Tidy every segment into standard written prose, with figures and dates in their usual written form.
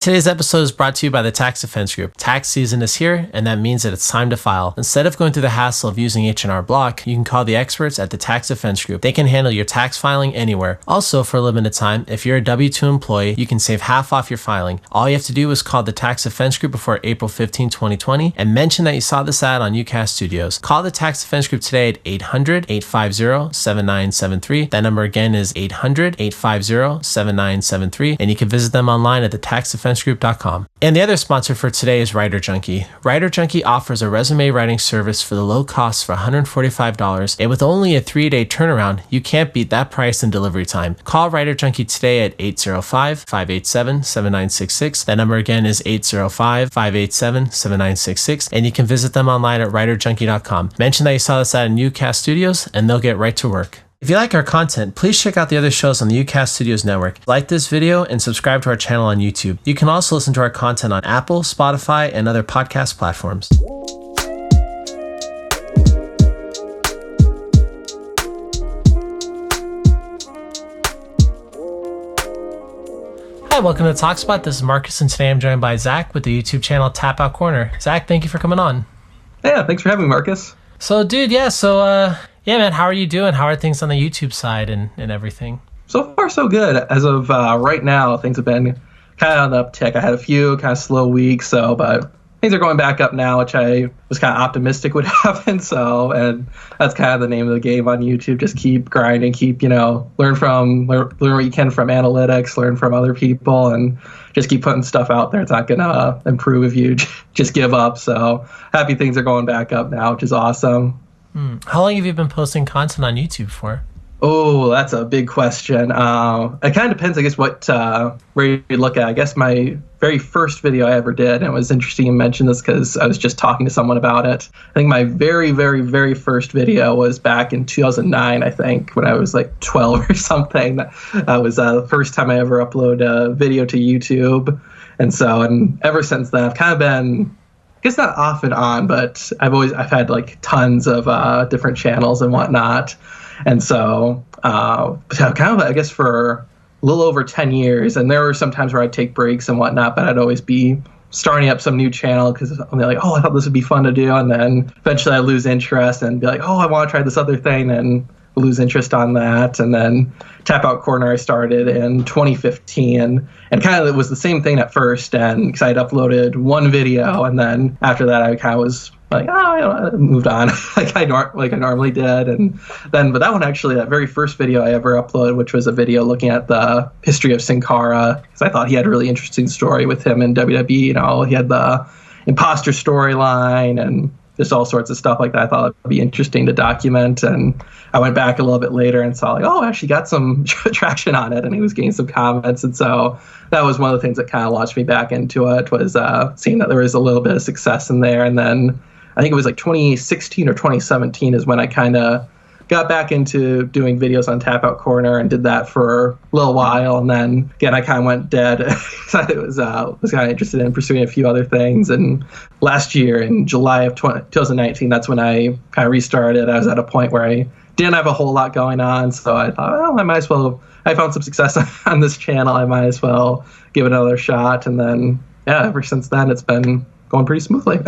Today's episode is brought to you by the Tax Defense Group. Tax season is here, and that means that it's time to file. Instead of going through the hassle of using H&R Block, you can call the experts at the Tax Defense Group. They can handle your tax filing anywhere. Also, for a limited time, if you're a W-2 employee, you can save half off your filing. All you have to do is call the Tax Defense Group before April 15, 2020, and mention that you saw this ad on UCast Studios. Call the Tax Defense Group today at 800-850-7973. That number again is 800-850-7973, and you can visit them online at thetaxdefensegroup.com. And the other sponsor for today is Writer Junkie. Writer Junkie offers a resume writing service for the low cost for $145, and with only a 3-day turnaround, you can't beat that price and delivery time. Call Writer Junkie today at 805-587-7966. That number again is 805-587-7966, and you can visit them online at writerjunkie.com. Mention that you saw this ad in UCast Studios, and they'll get right to work. If you like our content, please check out the other shows on the UCast Studios network. Like this video and subscribe to our channel on YouTube. You can also listen to our content on Apple, Spotify, and other podcast platforms. Hi, welcome to TalkSpot. This is Marcus, and today I'm joined by Zach with the YouTube channel Tap Out Corner. Zach, thank you for coming on. Yeah, thanks for having me, Marcus. So, dude, yeah, man, how are you doing? How are things on the YouTube side and everything? So far, so good. As of right now, things have been kind of on the uptick. I had a few kind of slow weeks, but things are going back up now, which I was kind of optimistic would happen. And that's kind of the name of the game on YouTube. Just keep grinding, keep, learn what you can from analytics, learn from other people, and just keep putting stuff out there. It's not going to improve if you just give up. So happy things are going back up now, which is awesome. How long have you been posting content on YouTube for? Oh, that's a big question. It kind of depends, I guess, where you look at. I guess my very first video I ever did, and it was interesting you mentioned this because I was just talking to someone about it. I think my very, very, very first video was back in 2009, I think, when I was like 12 or something. That was the first time I ever uploaded a video to YouTube. And ever since then, I've kind of been, I guess not off and on, but I've had like tons of different channels and whatnot. And so kind of, I guess, for a little over 10 years, and there were some times where I'd take breaks and whatnot, but I'd always be starting up some new channel because I'm like, oh, I thought this would be fun to do. And then eventually I lose interest and be like, oh, I want to try this other thing, and lose interest on that. And then Tap Out Corner I started in 2015, and kind of it was the same thing at first, and because I'd uploaded one video, and then after that I kind of was like, I moved on like I normally did. But that one actually, that very first video I ever uploaded, which was a video looking at the history of Sin Cara, because I thought he had a really interesting story with him in WWE. He had the imposter storyline and just all sorts of stuff like that. I thought it would be interesting to document, and I went back a little bit later and saw I actually got some traction on it, and he was getting some comments, and so that was one of the things that kind of launched me back into it, was seeing that there was a little bit of success in there. And then I think it was like 2016 or 2017 is when I kind of got back into doing videos on Tap Out Corner and did that for a little while. And then again, I kind of went dead. I was kind of interested in pursuing a few other things. And last year in July of 2019, that's when I kind of restarted. I was at a point where I didn't have a whole lot going on. So I thought, I found some success on this channel. I might as well give it another shot. And then, yeah, ever since then, it's been going pretty smoothly.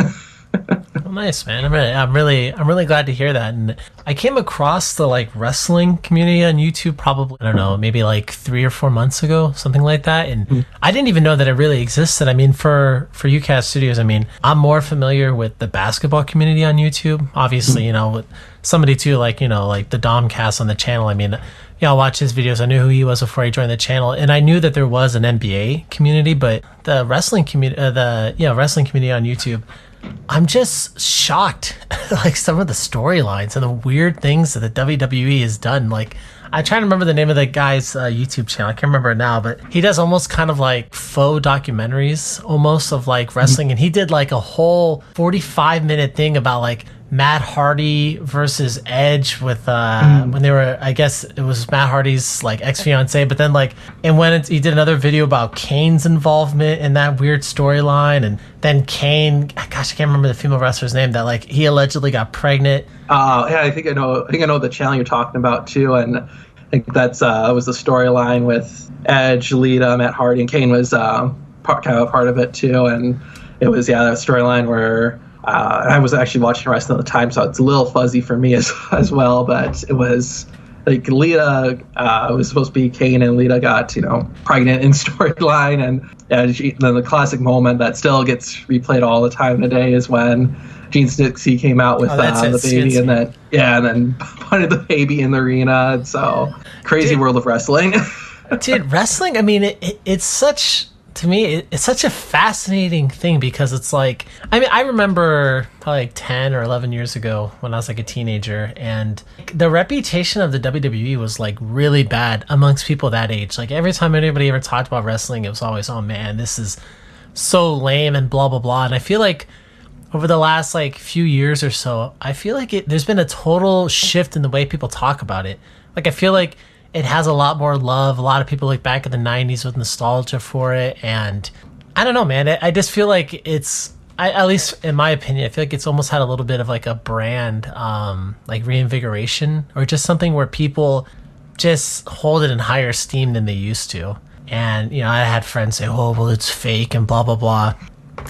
Well, nice, man. I'm really glad to hear that. And I came across the wrestling community on YouTube probably, I don't know, maybe 3 or 4 months ago, something like that. And I didn't even know that it really existed. I mean, for UCast Studios, I'm more familiar with the basketball community on YouTube. Obviously, with somebody too, like the Domcast on the channel. I watched his videos. I knew who he was before I joined the channel, and I knew that there was an NBA community, but the wrestling community, wrestling community on YouTube, I'm just shocked, some of the storylines and the weird things that the WWE has done. I try to remember the name of the guy's YouTube channel. I can't remember it now, but he does almost kind of faux documentaries almost of wrestling, and he did a whole 45-minute thing about Matt Hardy versus Edge with when they were, I guess it was Matt Hardy's ex-fiance, but then and when he did another video about Kane's involvement in that weird storyline, and then Kane, gosh, I can't remember the female wrestler's name, that he allegedly got pregnant. Yeah, I think I know the channel you're talking about too, and I think that's was the storyline with Edge, Lita, Matt Hardy, and Kane was kind of a part of it too, and it was that storyline where I was actually watching wrestling at the time, so it's a little fuzzy for me as well. But it was like Lita was supposed to be Kane, and Lita got pregnant in storyline, and then the classic moment that still gets replayed all the time today is when Gene Snitsky came out with the baby, and then punted the baby in the arena. And so crazy world of wrestling. Dude, wrestling, I mean, it's such, to me, it's such a fascinating thing, because it's like, I mean, I remember probably like 10 or 11 years ago when I was like a teenager, and the reputation of the WWE was like really bad amongst people that age. Like every time anybody ever talked about wrestling, it was always, oh man, this is so lame and blah, blah, blah. And I feel like over the last like few years or so, I feel like there's been a total shift in the way people talk about it. Like I feel like it has a lot more love. A lot of people look back at the 90s with nostalgia for it. And I don't know, man. I just feel like at least in my opinion, I feel like it's almost had a little bit of like a brand, like reinvigoration, or just something where people just hold it in higher esteem than they used to. And, I had friends say, oh, well, it's fake and blah, blah, blah.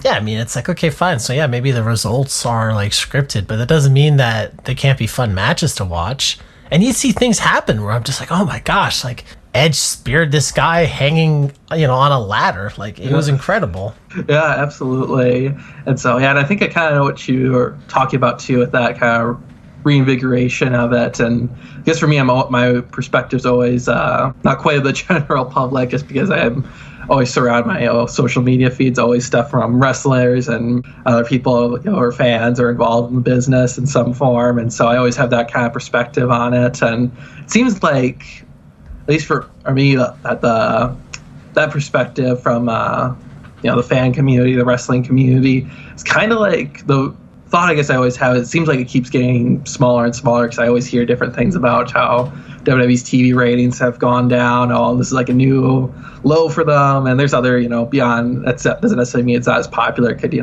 Yeah, I mean, it's like, okay, fine. So yeah, maybe the results are like scripted, but that doesn't mean that they can't be fun matches to watch. And you see things happen where I'm just like, oh my gosh, like Edge speared this guy hanging, on a ladder. Like it was incredible. Yeah, absolutely. And so, and I think I kind of know what you were talking about too, with that kind of reinvigoration of it. And I guess for me, my perspective's always not quite of the general public, just because I'm always surround my social media feeds, always stuff from wrestlers and other people who are fans or involved in the business in some form. And so I always have that kind of perspective on it. And it seems like, at least for me, that perspective from the fan community, the wrestling community, it's kind of like the thought I guess I always have. It seems like it keeps getting smaller and smaller, because I always hear different things about how WWE's TV ratings have gone down. Oh, this is like a new low for them. And there's other, beyond that doesn't necessarily mean it's not as popular. It could,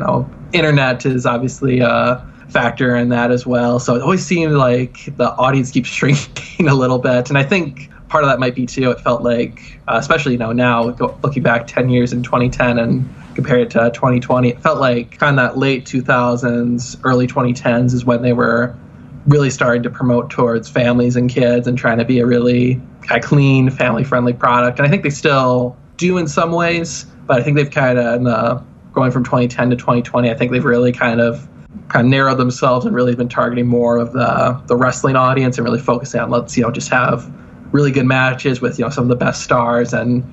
internet is obviously a factor in that as well. So it always seems like the audience keeps shrinking a little bit. And I think part of that might be too, it felt like, especially, now looking back 10 years in 2010 and compare it to 2020, it felt like kind of that late 2000s, early 2010s is when they were really starting to promote towards families and kids and trying to be a really kind of clean, family-friendly product. And I think they still do in some ways, but I think they've kind of, going from 2010 to 2020, I think they've really kind of narrowed themselves and really been targeting more of the wrestling audience, and really focusing on, let's, just have really good matches with, some of the best stars, and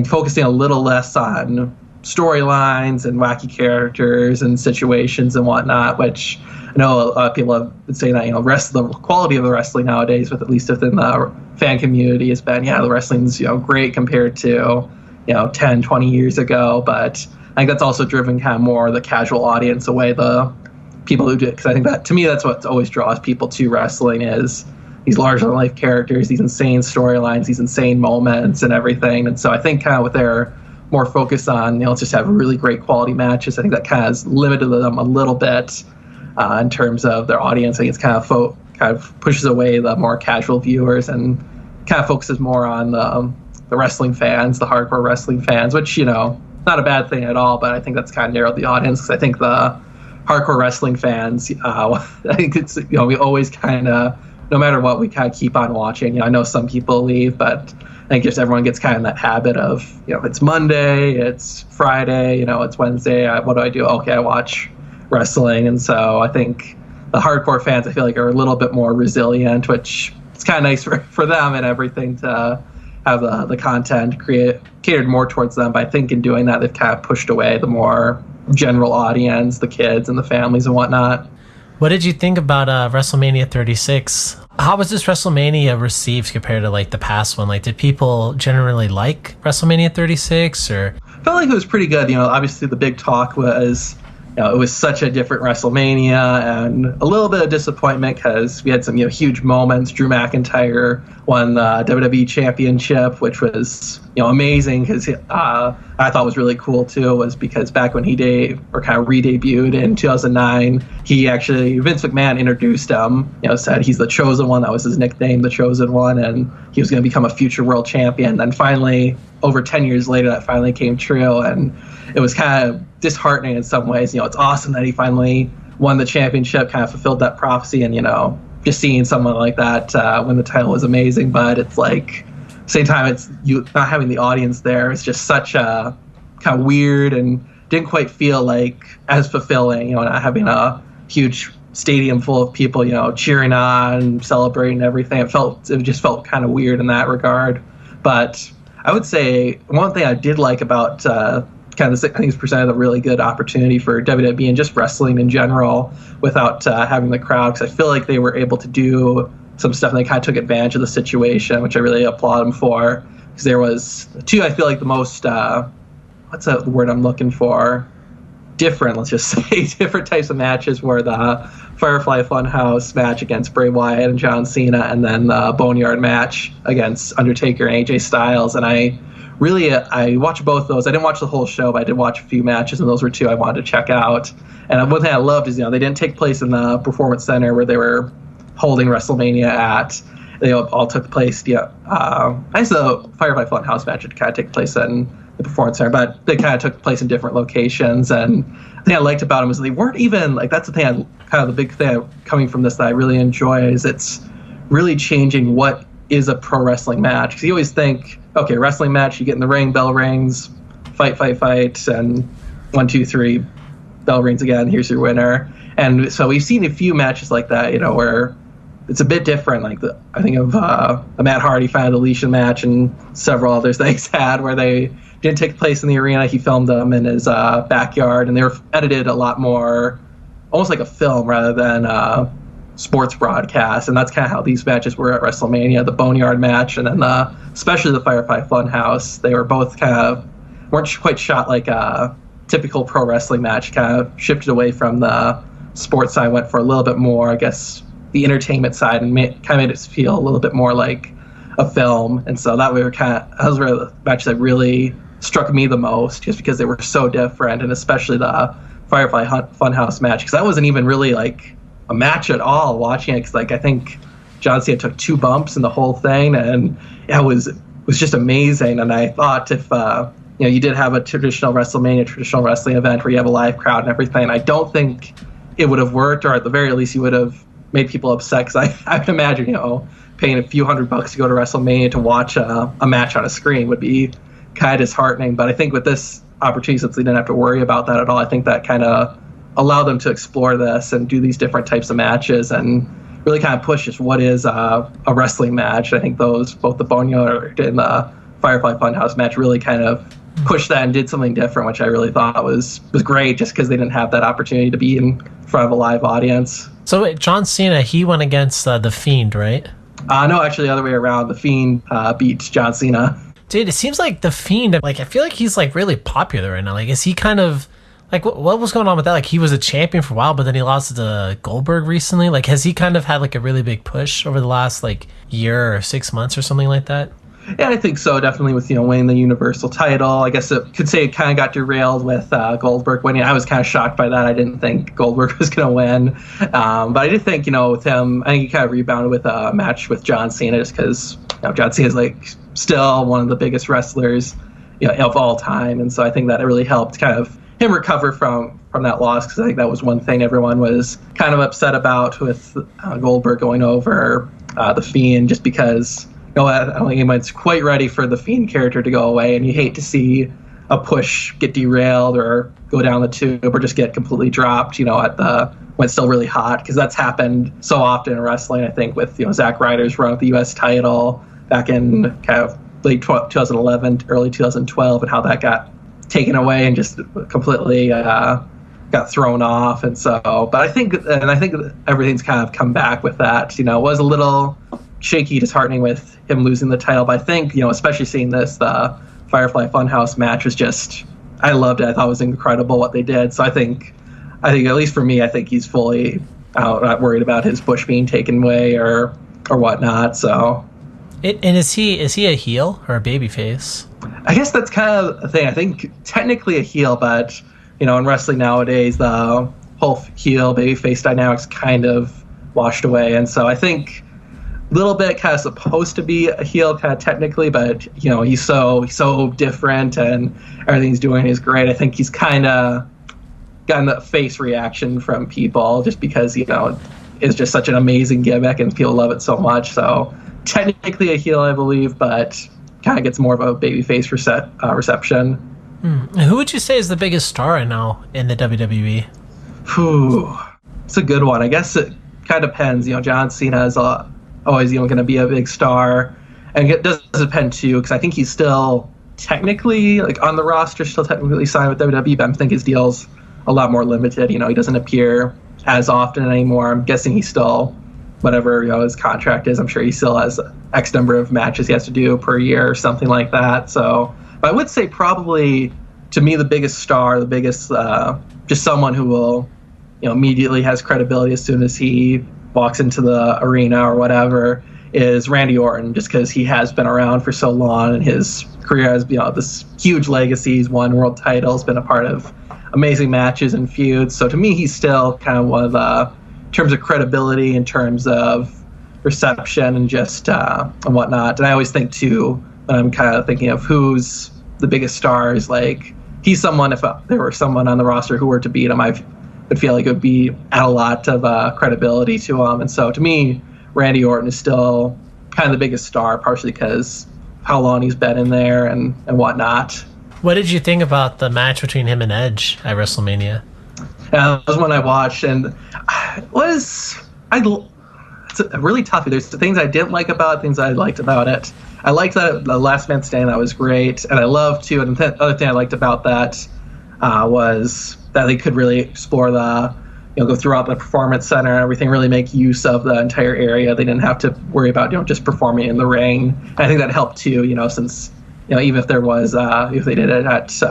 focusing a little less on storylines and wacky characters and situations and whatnot, which I know a lot of people have been saying that, the quality of the wrestling nowadays, with at least within the fan community, has been, the wrestling's, great compared to, 10, 20 years ago. But I think that's also driven kind of more the casual audience away, the people who do it. Because I think that, to me, that's what always draws people to wrestling, is these larger-than-life characters, these insane storylines, these insane moments and everything. And so I think kind of with their more focus on, let's just have really great quality matches, I think that kind of has limited them a little bit in terms of their audience. I think it's kind of pushes away the more casual viewers and kind of focuses more on the wrestling fans, the hardcore wrestling fans, which, not a bad thing at all, but I think that's kind of narrowed the audience, because I think the hardcore wrestling fans, I think it's, we always kind of, no matter what, we kind of keep on watching. I know some people leave, but I think just everyone gets kind of in that habit of, it's Monday, it's Friday, it's Wednesday, what do I do? Okay, I watch wrestling. And so I think the hardcore fans, I feel like, are a little bit more resilient, which it's kind of nice for them and everything to have the content catered more towards them. But I think in doing that, they've kind of pushed away the more general audience, the kids and the families and whatnot. What did you think about WrestleMania 36? How was this WrestleMania received compared to like the past one? Like, did people generally like WrestleMania 36, or? I felt like it was pretty good. Obviously the big talk was, it was such a different WrestleMania, and a little bit of disappointment because we had some, huge moments. Drew McIntyre won the WWE Championship, which was amazing because I thought was really cool too was because back when he kind of re-debuted in 2009, Vince McMahon introduced him, said he's the chosen one. That was his nickname, the chosen one, and he was going to become a future world champion. Then finally, over 10 years later, that finally came true, and it was kind of disheartening in some ways. It's awesome that he finally won the championship, kind of fulfilled that prophecy, and just seeing someone like that win the title was amazing. But it's like, same time, it's you not having the audience there. It's just such a kind of weird and didn't quite feel like as fulfilling. Not having a huge stadium full of people, cheering on, celebrating everything. It just felt kind of weird in that regard. But I would say one thing I did like about kind of I think it's presented a really good opportunity for WWE and just wrestling in general without having the crowd, because I feel like they were able to do some stuff and they kind of took advantage of the situation, which I really applaud them for. Because there was two, I feel like the most what's the word I'm looking for? Different, let's just say, different types of matches were the Firefly Funhouse match against Bray Wyatt and John Cena, and then the Boneyard match against Undertaker and AJ Styles. And I watched both those. I didn't watch the whole show, but I did watch a few matches, and those were two I wanted to check out. And one thing I loved is, they didn't take place in the Performance Center where they were holding WrestleMania at. They all took place, I guess the Firefly Funhouse match would kind of take place in the Performance Center, but they kind of took place in different locations. And the thing I liked about them is they weren't even, like, that's the thing, the big thing coming from this that I really enjoy is it's really changing what is a pro wrestling match. Because you always think, okay, wrestling match, you get in the ring, bell rings, fight, and 1, 2, 3, bell rings again, here's your winner. And so we've seen a few matches like that, where it's a bit different. Like I think of the Matt Hardy Final Deletion match and several other things had where they didn't take place in the arena. He filmed them in his backyard, and they were edited a lot more, almost like a film rather than sports broadcast. And that's kind of how these matches were at WrestleMania. The Boneyard match and then especially the Firefly Funhouse, they were both weren't quite shot like a typical pro wrestling match, kind of shifted away from the sports side, went for a little bit more, I guess, the entertainment side, and made it feel a little bit more like a film. And so those were the matches that really struck me the most, just because they were so different, and especially the Firefly Funhouse match, because that wasn't even really like a match at all watching it, because I think John Cena took 2 bumps in the whole thing, and it was just amazing. And I thought if you did have a traditional WrestleMania, traditional wrestling event where you have a live crowd and everything, I don't think it would have worked, or at the very least you would have made people upset, because I would imagine paying a few $100 to go to WrestleMania to watch a match on a screen would be kind of disheartening. But I think with this opportunity, since they didn't have to worry about that at all, I think that kind of allowed them to explore this and do these different types of matches and really kind of push just what is a wrestling match. I think both the Boneyard and the Firefly Funhouse match really kind of pushed that and did something different, which I really thought was great, just because they didn't have that opportunity to be in front of a live audience. So John Cena, he went against The Fiend, right? No, actually the other way around. The Fiend beat John Cena. Dude, it seems like The Fiend, I feel like he's really popular right now. Is he kind of what was going on with that? He was a champion for a while, but then he lost to Goldberg recently. Has he kind of had a really big push over the last year or 6 months or something like that? Yeah, I think so. Definitely with winning the Universal title. I guess it could say it kind of got derailed with Goldberg winning. I was kind of shocked by that. I didn't think Goldberg was going to win, but I did think with him, I think he kind of rebounded with a match with John Cena, just because John Cena is still one of the biggest wrestlers of all time, and so I think that it really helped kind of him recover from that loss, because I think that was one thing everyone was kind of upset about with Goldberg going over the Fiend, just because. I don't think anyone's quite ready for the Fiend character to go away, and you hate to see a push get derailed or go down the tube or just get completely dropped, when it's still really hot, because that's happened so often in wrestling. I think with Zack Ryder's run with the U.S. title back in kind of late 2011, early 2012, and how that got taken away and just completely got thrown off. And so, but I think everything's kind of come back with that. It was a little shaky, disheartening with him losing the title, but I think especially seeing the Firefly Funhouse match was just, I loved it. I thought it was incredible what they did. So I think at least for me, I think he's fully not worried about his push being taken away or whatnot. So And is he a heel or a babyface? I guess that's kind of the thing. I think technically a heel, but in wrestling nowadays, the whole heel babyface dynamics kind of washed away, and so I think a little bit kind of supposed to be a heel, kind of technically, but he's so different, and everything he's doing is great. I think he's kind of gotten the face reaction from people just because it's just such an amazing gimmick and people love it so much. So technically a heel, I believe, but kind of gets more of a babyface reception. Who would you say is the biggest star right now in the WWE? It's a good one. I guess it kind of depends. John Cena is always going to be a big star, and it does depend too, because I think he's still technically on the roster, still technically signed with WWE, but I think his deal's a lot more limited. He doesn't appear as often anymore. I'm guessing he's still whatever his contract is. I'm sure he still has X number of matches he has to do per year or something like that. So, but I would say probably to me the biggest star, the biggest just someone who will immediately has credibility as soon as he walks into the arena or whatever, is Randy Orton, just because he has been around for so long and his career has this huge legacy. He's won world titles, been a part of amazing matches and feuds. So to me, he's still kind of one of the, in terms of credibility, in terms of reception and just and whatnot. And I always think too, when I'm kind of thinking of who's the biggest stars, like he's someone, if there were someone on the roster who were to beat him, I would feel like it would be add a lot of credibility to him. And so to me, Randy Orton is still kind of the biggest star, partially because how long he's been in there and whatnot. What did you think about the match between him and Edge at WrestleMania? That was one I watched, and it's really tough. There's things I didn't like about it, things I liked about it. I liked that the Last Man Standing, that was great, and I loved too. And the other thing I liked about that was that they could really explore the, go throughout the performance center and everything, really make use of the entire area. They didn't have to worry about just performing in the ring. And I think that helped too, since even if there was if they did it at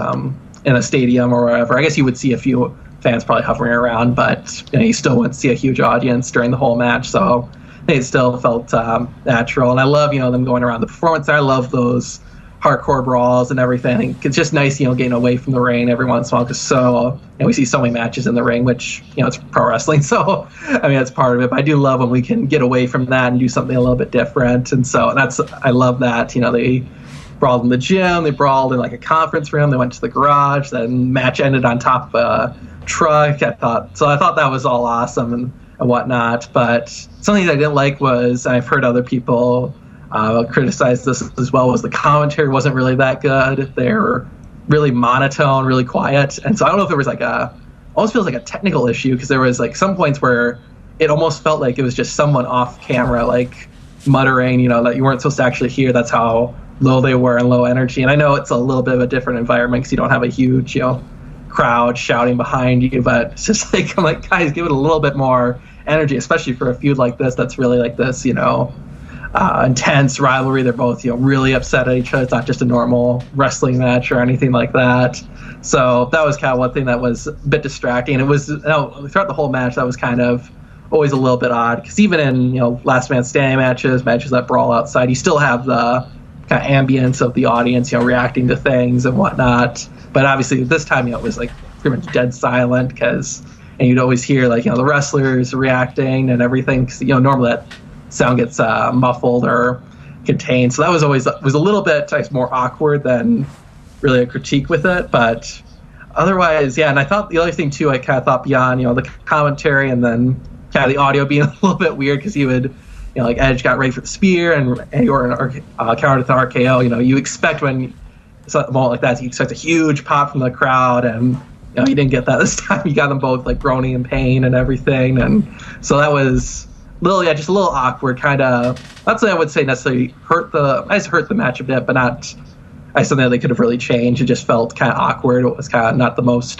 in a stadium or wherever, I guess you would see a few fans probably hovering around, but you still wouldn't see a huge audience during the whole match. So I think it still felt natural. And I love them going around the performance center. I love those hardcore brawls and everything. I think it's just nice, getting away from the ring every once in a while, because we see so many matches in the ring, which, it's pro wrestling. So, I mean, that's part of it. But I do love when we can get away from that and do something a little bit different. And so I love that. They brawled in the gym, they brawled in like a conference room, they went to the garage, then match ended on top of a truck. I thought that was all awesome and whatnot. But something that I didn't like was, and I've heard other people criticize this as well, was the commentary wasn't really that good. They're really monotone, really quiet. And so I don't know if there was almost feels like a technical issue, because there was some points where it almost felt like it was just someone off camera, muttering, that you weren't supposed to actually hear. That's how low they were and low energy. And I know it's a little bit of a different environment because you don't have a huge, crowd shouting behind you, but it's just I'm like, guys, give it a little bit more energy, especially for a feud like this that's really this, intense rivalry. They're both, really upset at each other. It's not just a normal wrestling match or anything like that. So that was kind of one thing that was a bit distracting. It was, throughout the whole match, that was kind of always a little bit odd, because even in, Last Man Standing matches that brawl outside, you still have the kind of ambience of the audience, reacting to things and whatnot. But obviously this time, it was pretty much dead silent, and you'd always hear the wrestlers reacting and everything, because normally that sound gets muffled or contained. So that was a little bit more awkward than really a critique with it. But otherwise, yeah. And I thought the other thing too, I kind of thought beyond the commentary and then kind of the audio being a little bit weird, because he would Edge got ready for the spear and Randy Orton countered with an RKO. You expect when it's a moment like that, you expect a huge pop from the crowd, and you didn't get that this time. You got them both groaning in pain and everything, and so that was just a little awkward. Kind of, not something I would say necessarily hurt the match a bit, but not something that they could have really changed. It just felt kind of awkward. It was kind of not the most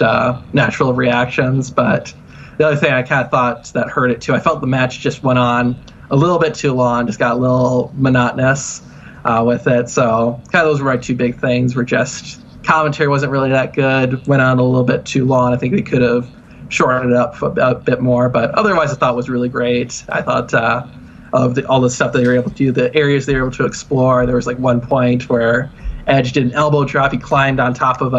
natural of reactions. But the other thing I kind of thought that hurt it too, I felt the match just went on a little bit too long, just got a little monotonous with it. So kind of those were my two big things, were just commentary wasn't really that good, went on a little bit too long. I think they could have shortened it up a bit more, but otherwise I thought it was really great. I thought of all the stuff they were able to do, the areas they were able to explore. There was like one point where Edge did an elbow drop. He climbed on top of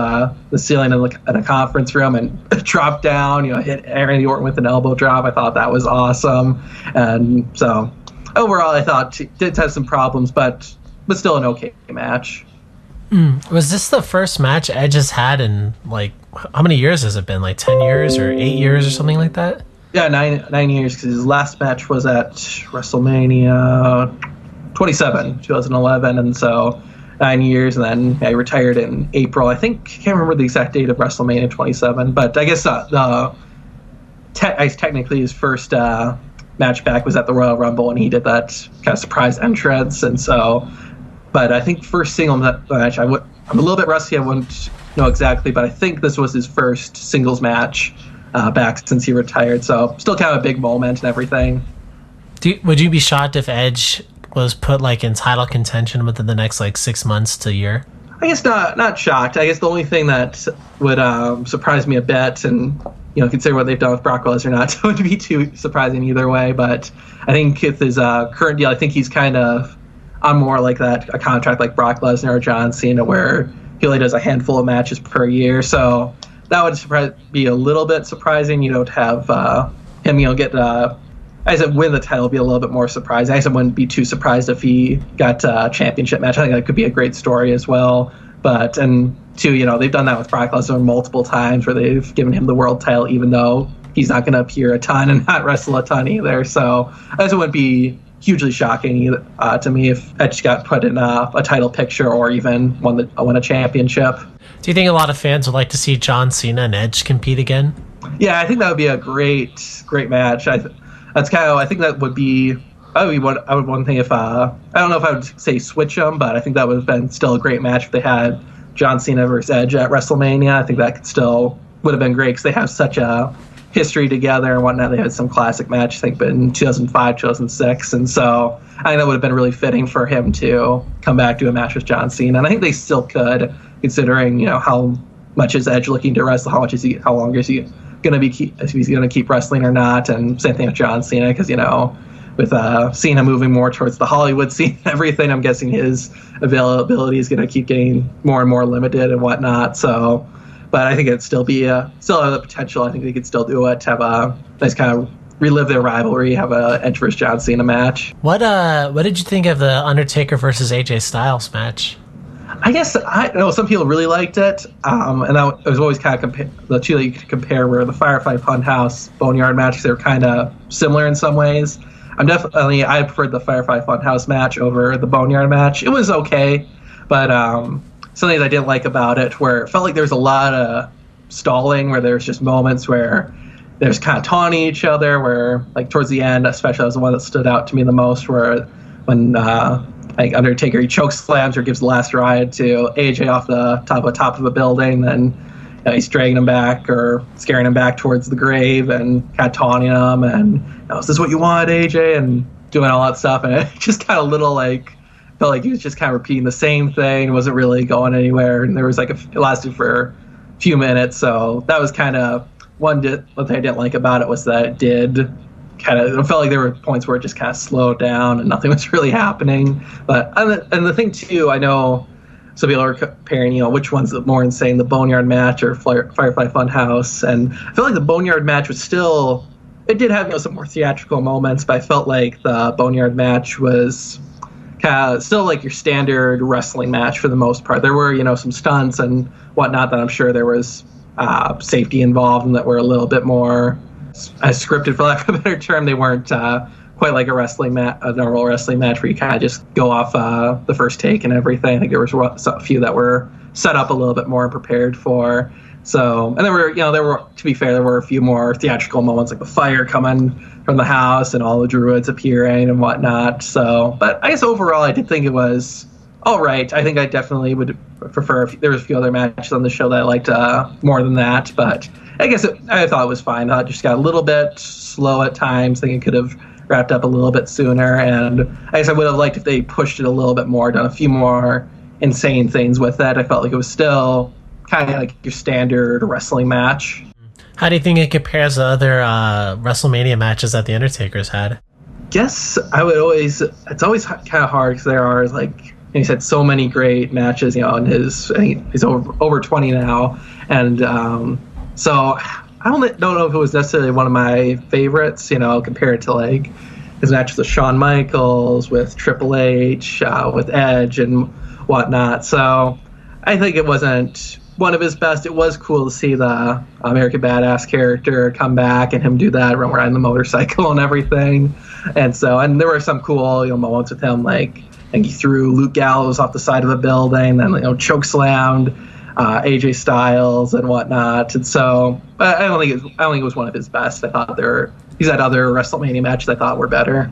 the ceiling in a conference room and dropped down, hit Randy Orton with an elbow drop. I thought that was awesome. And so overall, I thought it did have some problems, but still an okay match. Was this the first match Edge has had in, like, how many years has it been? Like 10 years or 8 years or something like that? Yeah, 9 years, because his last match was at WrestleMania 27, 2011, and so 9 years, and then he retired in April. I can't remember the exact date of WrestleMania 27, but I guess technically his first match back was at the Royal Rumble, and he did that kind of surprise entrance, and so. But I think first single match, I'm a little bit rusty. I wouldn't know exactly, but I think this was his first singles match back since he retired. So still kind of a big moment and everything. Would you be shocked if Edge was put like in title contention within the next like 6 months to a year? I guess not shocked. I guess the only thing that would surprise me a bit, and consider what they've done with Brock Lesnar, not to be too surprising either way. But I think with his current deal, I think he's kind of on more like a contract like Brock Lesnar or John Cena, where he only does a handful of matches per year. So that would be a little bit surprising, to have him, get win the title, be a little bit more surprising. I guess I wouldn't be too surprised if he got a championship match. I think that could be a great story as well. But, and two, they've done that with Brock Lesnar multiple times where they've given him the world title, even though he's not going to appear a ton and not wrestle a ton either. So I guess it wouldn't be hugely shocking to me if Edge got put in a title picture or even won a championship. Do you think a lot of fans would like to see John Cena and Edge compete again? Yeah, I think that would be a great match. I think that would be one thing if I don't know if I would say switch them, but I think that would have been still a great match if they had John Cena versus Edge at WrestleMania. I think that would have been great because they have such a history together and whatnot. They had some classic matches, I think, but in 2005, 2006, and so I think that would have been really fitting for him to come back to a match with John Cena. And I think they still could, considering how much is Edge looking to wrestle, how long is he going to be, if he's going to keep wrestling or not, and same thing with John Cena, because with Cena moving more towards the Hollywood scene and everything, I'm guessing his availability is going to keep getting more and more limited and whatnot. So. But I think it'd still have the potential. I think they could still do it, have a nice kind of relive their rivalry, have a Edge versus John Cena match. What did you think of the Undertaker versus AJ Styles match? I guess I know some people really liked it, and that was always kind of the two that you could compare were the Firefly Funhouse Boneyard match. They were kind of similar in some ways. I preferred the Firefly Funhouse match over the Boneyard match. It was okay, but something that I didn't like about it, where it felt like there was a lot of stalling, where there's just moments where there's kind of taunting each other, where like towards the end, especially that was the one that stood out to me the most, where when Undertaker he choke slams or gives the last ride to AJ off the top of a building, then he's dragging him back or scaring him back towards the grave and kind of taunting him and is this what you want, AJ, and doing all that stuff, and it just kind of felt like he was just kind of repeating the same thing, wasn't really going anywhere, and there was it lasted for a few minutes. So that was kind of one thing I didn't like about it, was that it felt like there were points where it just kind of slowed down and nothing was really happening. But and the thing too, I know some people are comparing, which one's more insane, the Boneyard match or Firefly Funhouse, and I feel like the Boneyard match was still, it did have some more theatrical moments, but I felt like the Boneyard match was still like your standard wrestling match for the most part. There were, some stunts and whatnot that I'm sure there was safety involved and that were a little bit more scripted, for lack of a better term. They weren't quite like a normal wrestling match where you kind of just go off the first take and everything. I think there was a few that were set up a little bit more and prepared for. So, and there were, to be fair, there were a few more theatrical moments, like the fire coming from the house and all the druids appearing and whatnot. So, but I guess overall, I did think it was all right. I think I definitely would prefer, there was a few other matches on the show that I liked more than that, but I guess I thought it was fine. I just got a little bit slow at times. I think it could have wrapped up a little bit sooner, and I guess I would have liked if they pushed it a little bit more, done a few more insane things with it. I felt like it was still kind of like your standard wrestling match. How do you think it compares to other WrestleMania matches that The Undertaker's had? guess I would always. It's always kind of hard because there are like he's had so many great matches, in his. I think he's over 20 now, and so I don't know if it was necessarily one of my favorites, compared to like his matches with Shawn Michaels, with Triple H, with Edge, and whatnot. So I think it wasn't one of his best. It was cool to see the American Badass character come back and him do that, run riding the motorcycle and everything. And there were some cool, moments with him, like I think he threw Luke Gallows off the side of the building, then choke slammed AJ Styles and whatnot. And so I don't think it was one of his best. I thought he's had other WrestleMania matches I thought were better.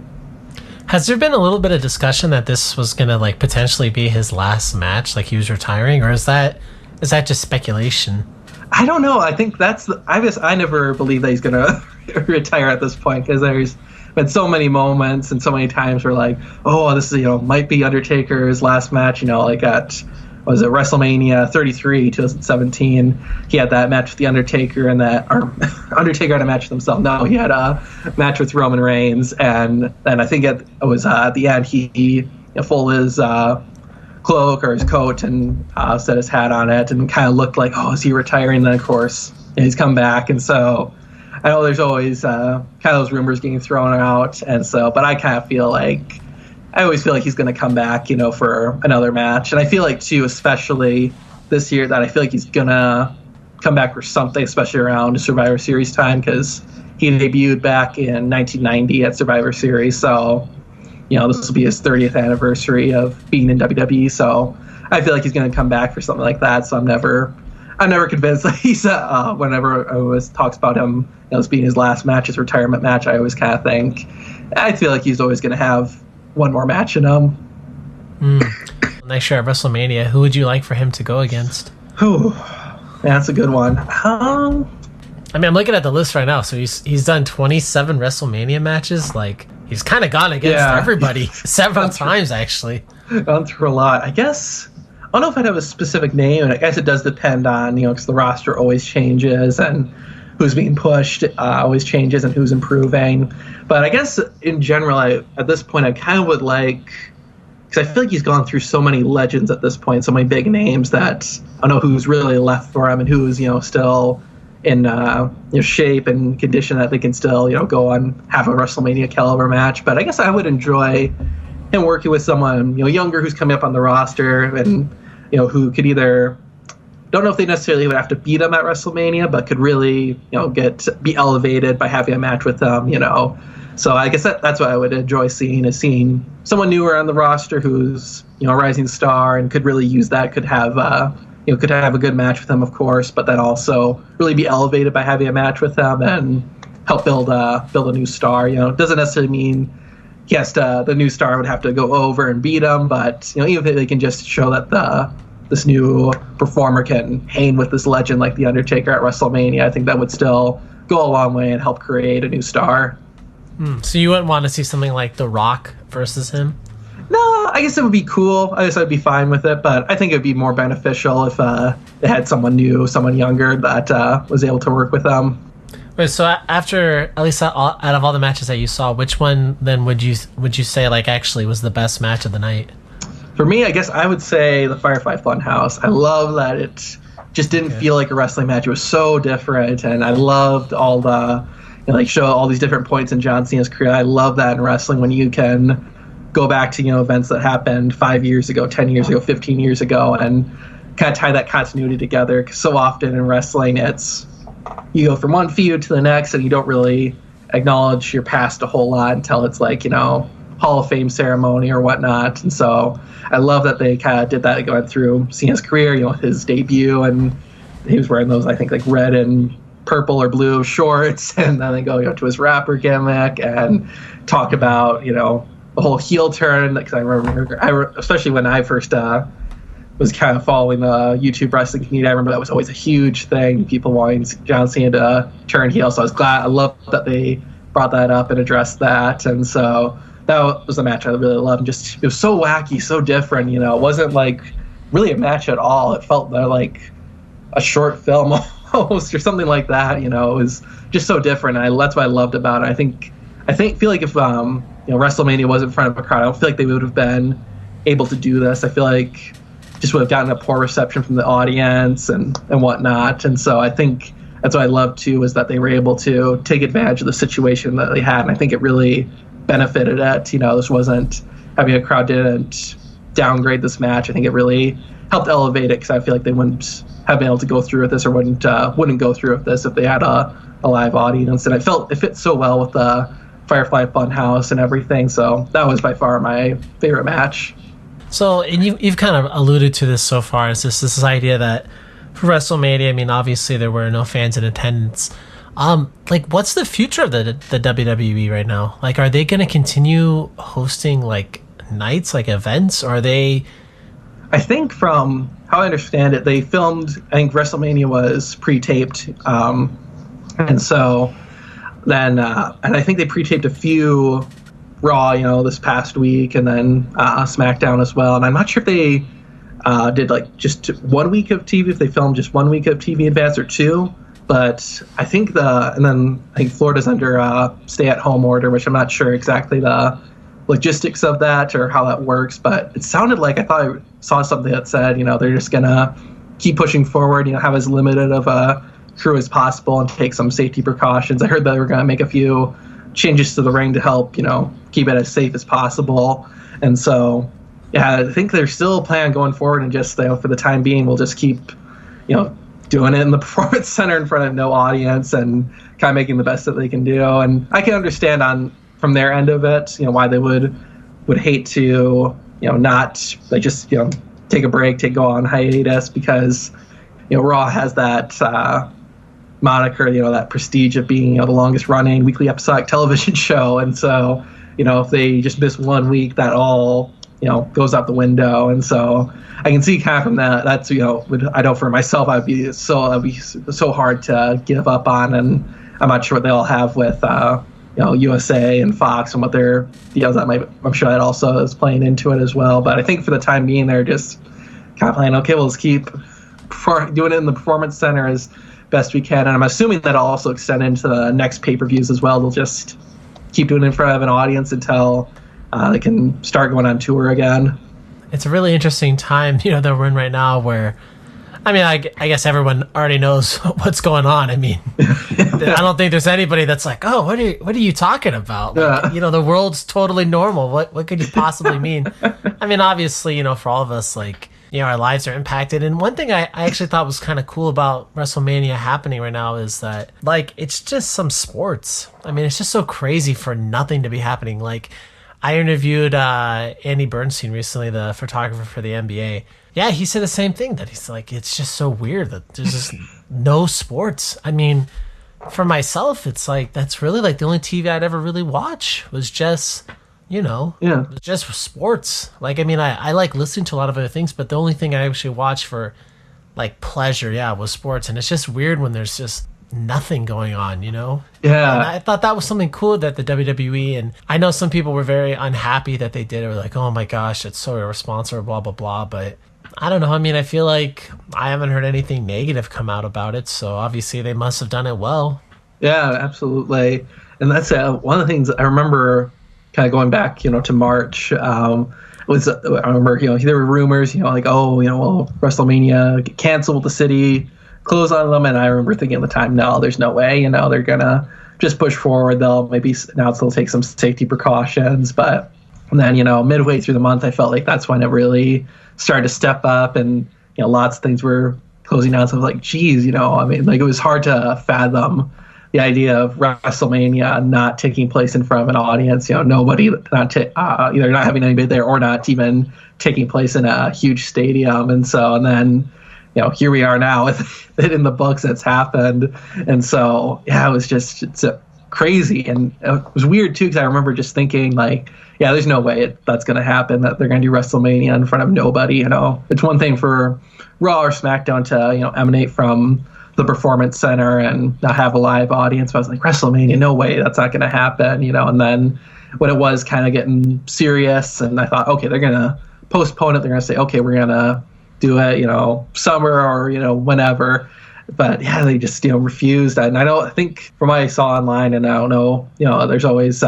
Has there been a little bit of discussion that this was gonna like potentially be his last match, like he was retiring, or is that just speculation? I don't know. I think I never believe that he's gonna retire at this point, because there's been so many moments and so many times where like, oh, this is might be Undertaker's last match. Like at WrestleMania 33 2017, he had that match with the Undertaker, and Undertaker had a match with himself. No, he had a match with Roman Reigns, and then I think it was at the end he folded his cloak or his coat and set his hat on it, and kind of looked like, oh, is he retiring? And then of course he's come back, and so I know there's always kind of those rumors getting thrown out, and so, but I kind of feel like I always feel like he's going to come back, for another match. And I feel like, too, especially this year, that I feel like he's going to come back for something, especially around Survivor Series time, because he debuted back in 1990 at Survivor Series. So, this will be his 30th anniversary of being in WWE. So I feel like he's going to come back for something like that. So I'm never convinced that he's, whenever I always talks about him, as being his last match, his retirement match, I always kind of think, I feel like he's always going to have one more match in him. Next year at WrestleMania, who would you like for him to go against? That's a good one. I'm looking at the list right now. So he's done 27 WrestleMania matches. Like, he's kind of gone against everybody several times, actually. Gone through a lot. I guess, I don't know if I'd have a specific name, and I guess it does depend on, because the roster always changes, and who's being pushed always changes, and who's improving. But I guess in general, at this point, I kind of would like, because I feel like he's gone through so many legends at this point, so many big names, that I don't know who's really left for him and who's still in shape and condition that they can still go on, have a WrestleMania caliber match. But I guess I would enjoy him working with someone younger who's coming up on the roster, and who could either, don't know if they necessarily would have to beat him at WrestleMania, but could really be elevated by having a match with them. So I guess that's what I would enjoy seeing, is seeing someone newer on the roster who's a rising star and could really use that, could have could have a good match with them, of course, but then also really be elevated by having a match with them and help build a new star. It doesn't necessarily mean the new star would have to go over and beat him, but even if they can just show that this new performer can hang with this legend like the Undertaker at WrestleMania, I think that would still go a long way and help create a new star. So you wouldn't want to see something like The Rock versus him? No, I guess it would be cool. I guess I'd be fine with it, but I think it would be more beneficial if they had someone new, someone younger that was able to work with them. Wait, so after, at least out of all the matches that you saw, which one then would you say like actually was the best match of the night? For me, I guess I would say the Firefly Funhouse. I love that it just didn't feel like a wrestling match. It was so different, and I loved all the show all these different points in John Cena's career. I love that in wrestling, when you can go back to events that happened 5 years ago, 10 years ago, 15 years ago, and kind of tie that continuity together. Because so often in wrestling, it's you go from one feud to the next, and you don't really acknowledge your past a whole lot until it's like Hall of Fame ceremony or whatnot. And so I love that they kind of did that going through Cena's career, his debut, and he was wearing those, I think, like red and purple or blue shorts, and then they go to his rapper gimmick and talk about the whole heel turn. Because I remember, especially when I first was kind of following the YouTube wrestling community, I remember that was always a huge thing, people wanting John Cena to turn heel. So I love that they brought that up and addressed that. And so that was a match I really loved. And just, it was so wacky, so different. It wasn't like really a match at all. It felt like a short film almost, or something like that. It was just so different. That's what I loved about it. I feel like if WrestleMania was in front of a crowd, I don't feel like they would have been able to do this. I feel like just would have gotten a poor reception from the audience and whatnot. And so I think that's what I love too, is that they were able to take advantage of the situation that they had. And I think it really benefited it. This wasn't having a crowd didn't downgrade this match. I think it really helped elevate it, because I feel like they wouldn't have been able to go through with this, or wouldn't go through with this if they had a live audience. And I felt it fit so well with the Firefly Funhouse and everything. So that was by far my favorite match. So, and you've kind of alluded to this so far, is this idea that for WrestleMania, I mean, obviously there were no fans in attendance. What's the future of the WWE right now? Like, are they going to continue hosting like nights, like events, or are they? I think from how I understand it, they filmed. I think WrestleMania was pre-taped, and so then, and I think they pre-taped a few Raw, this past week, and then SmackDown as well. And I'm not sure if they did like just 1 week of TV, if they filmed just 1 week of TV advance or two. But I think and then I think Florida's under stay-at-home order, which I'm not sure exactly the logistics of that or how that works. But it sounded like, I thought I saw something that said, they're just gonna keep pushing forward, have as limited of a crew as possible and take some safety precautions. I heard that they were gonna make a few changes to the ring to help, keep it as safe as possible. And so, yeah, I think they're still planning on going forward, and just, for the time being, we'll just keep, doing it in the Performance Center in front of no audience and kind of making the best that they can do. And I can understand from their end of it, why they would hate to, not like just, take a break, go on hiatus, because, Raw has that moniker, that prestige of being the longest running weekly episodic television show. And so, if they just miss 1 week, that all, goes out the window. And so I can see kind of from that, that's, I know for myself, that'd be so hard to give up on. And I'm not sure what they all have with, USA and Fox and what their deals I'm sure that also is playing into it as well. But I think for the time being, they're just kind of playing, okay, we'll just keep doing it in the Performance Center as best we can. And I'm assuming that'll also extend into the next pay-per-views as well. They'll just keep doing it in front of an audience until they can start going on tour again. It's a really interesting time, that we're in right now, where, I mean, I guess everyone already knows what's going on. I mean, I don't think there's anybody that's like, oh, what are you talking about? Like, the world's totally normal. What could you possibly mean? I mean, obviously, for all of us, like, our lives are impacted. And one thing I actually thought was kind of cool about WrestleMania happening right now is that, like, it's just some sports. I mean, it's just so crazy for nothing to be happening. Like, I interviewed Andy Bernstein recently, the photographer for the NBA. Yeah, he said the same thing, that he's like, it's just so weird that there's just no sports. I mean, for myself, it's like, that's really like the only TV I'd ever really watch was just, just sports. Like, I mean, I like listening to a lot of other things, but the only thing I actually watch for like pleasure, was sports. And it's just weird when there's just nothing going on, Yeah. And I thought that was something cool that the WWE, and I know some people were very unhappy that they did it, were like, oh my gosh, that's so irresponsible, blah, blah, blah. But I don't know. I mean, I feel like I haven't heard anything negative come out about it. So obviously they must have done it well. Yeah, absolutely. And that's one of the things I remember kind of going back, to March. I remember, there were rumors, like, oh, well, WrestleMania get canceled, the city close on them. And I remember thinking at the time, no, there's no way, they're going to just push forward. They'll maybe announce they'll take some safety precautions. But then, midway through the month, I felt like that's when it really started to step up, and, lots of things were closing down. So I was like, geez, I mean, like, it was hard to fathom the idea of WrestleMania not taking place in front of an audience, nobody, either not having anybody there or not even taking place in a huge stadium. And then, here we are now with it in the books that's happened. And so, yeah, it's crazy. And it was weird too, because I remember just thinking like, yeah, there's no way that's going to happen, that they're going to do WrestleMania in front of nobody. It's one thing for Raw or SmackDown to, emanate from the Performance Center and not have a live audience. But I was like, WrestleMania, no way, that's not going to happen, And then when it was kind of getting serious, and I thought, okay, they're going to postpone it. They're going to say, okay, we're going to do it, summer or, whenever. But yeah, they just, refused. And I think from what I saw online, and I don't know, there's always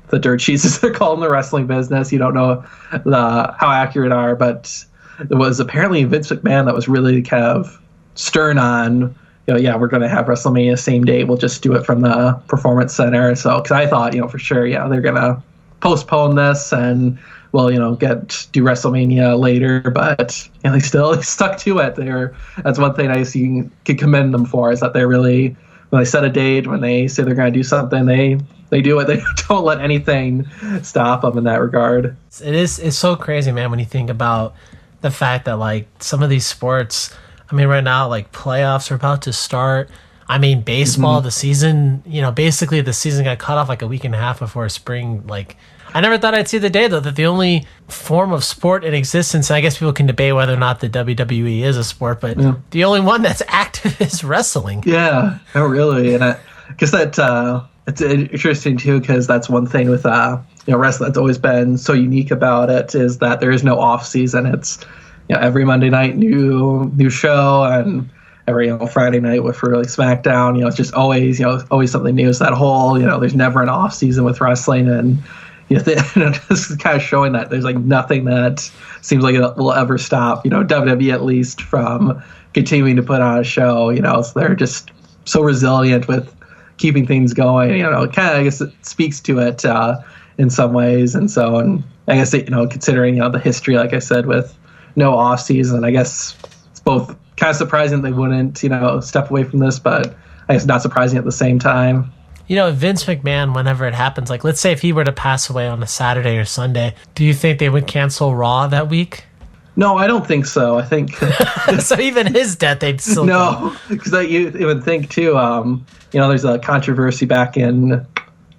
the dirt sheets, as they're called in the wrestling business. You don't know how accurate are, but it was apparently Vince McMahon that was really kind of stern on, yeah, we're going to have WrestleMania same date. We'll just do it from the Performance Center. So, because I thought, for sure, yeah, they're going to postpone this and we'll, do WrestleMania later. But they still stuck to it. That's one thing I could commend them for, is that they're really, when they set a date, when they say they're going to do something, they do it. They don't let anything stop them in that regard. It's so crazy, man, when you think about the fact that, like, some of these sports, I mean, right now, like, playoffs are about to start. I mean, baseball, the season, basically the season got cut off like a week and a half before spring. Like, I never thought I'd see the day, though, that the only form of sport in existence, and I guess people can debate whether or not the WWE is a sport, but the only one that's active is wrestling. Yeah, oh, really? And I guess that it's interesting, too, because that's one thing with wrestling that's always been so unique about it, is that there is no off season. It's every Monday night new show, and every Friday night for like SmackDown. It's just always always something new. It's that whole there's never an off season with wrestling, and this is kind of showing that there's like nothing that seems like it will ever stop. WWE at least from continuing to put on a show. So they're just so resilient with keeping things going. Kind of, I guess it speaks to it in some ways, and I guess considering the history, like I said, with no off season, I guess it's both kind of surprising they wouldn't step away from this, but I guess not surprising at the same time. Vince McMahon, whenever it happens, like, let's say if he were to pass away on a Saturday or Sunday, do you think they would cancel Raw that week? No, I don't think so. I think so. Even his death, they'd still no, because you would think too. There's a controversy back in